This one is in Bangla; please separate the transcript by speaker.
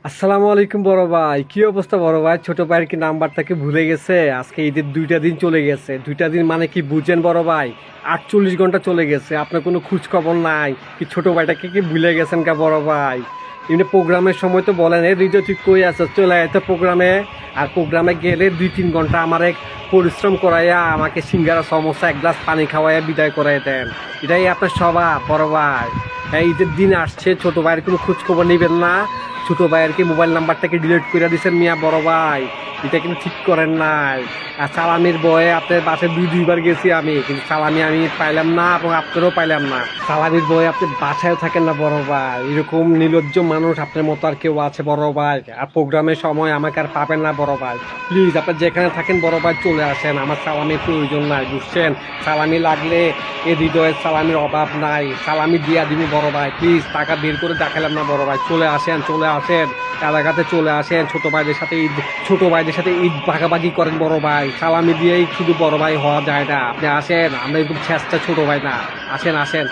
Speaker 1: আসসালামু আলাইকুম বড় ভাই, কি অবস্থা বড় ভাই? ছোট ভাইয়ের কি নাম্বারটাকে ভুলে গেছে? আজকে ঈদের 2টা দিন চলে গেছে। 2টা দিন মানে কি বুঝেন বড় ভাই? 48 ঘন্টা চলে গেছে, আপনার কোনো খোঁজ খবর নাই। কি ছোট ভাইটাকে কি ভুলে গেছেন কা বড় ভাই? এমনি প্রোগ্রামের সময় তো বলেন, এই হৃদয় তুই কই আছো, চলে আয় তো প্রোগ্রামে। আর প্রোগ্রামে গেলে 2-3 ঘন্টা আমার এক পরিশ্রম করাইয়া আমাকে সিঙ্গারা সমোসা এক গ্লাস পানি খাওয়াইয়া বিদায় করাই দেন। এটাই আপনার স্বভাব বড় ভাই। হ্যাঁ, ঈদের দিন আসছে, ছোট ভাইয়ের কোনো খোঁজ খবর নেবেন না? ছোট ভাইয়ের কি মোবাইল নাম্বারটাকে ডিলিট করে দিয়েছেন মিয়া বড় ভাই? এটা কিন্তু ঠিক করেন নাই। আর সালামির বয়ে আপনার বাসায় দুইবার গেছি আমি, কিন্তু সালামি আমি পাইলাম না এবং আপনারও পাইলাম না। সালামির বয়ে আপনি বাসায়ও থাকেন না বড় ভাই। এরকম নির্লজ্জ মানুষ আপনার মতো আর কেউ আছে বড় ভাই? আর প্রোগ্রামের সময় আমাকে আর পাবেন না বড় ভাই। প্লিজ আপনি যেখানে থাকেন বড় ভাই চলে আসেন, আমার সালামির প্রয়োজন নাই, বুঝছেন? সালামি লাগলে এ হৃদয়ের সালামির অভাব নাই, সালামি দিয়া দিবি বড় ভাই। প্লিজ টাকা বের করে দেখালাম না বড় ভাই, চলে আসেন চলে আসেন, এলাকাতে চলে আসেন। ছোট ভাইদের সাথে ঈদ ভাগাভাগি করেন বড় ভাই। সালামি দিয়েই শুধু বড় ভাই হওয়া যায় না। আপনি আসেন, আমরা একদম চেষ্টা ছোট ভাই না। আসেন আসেন।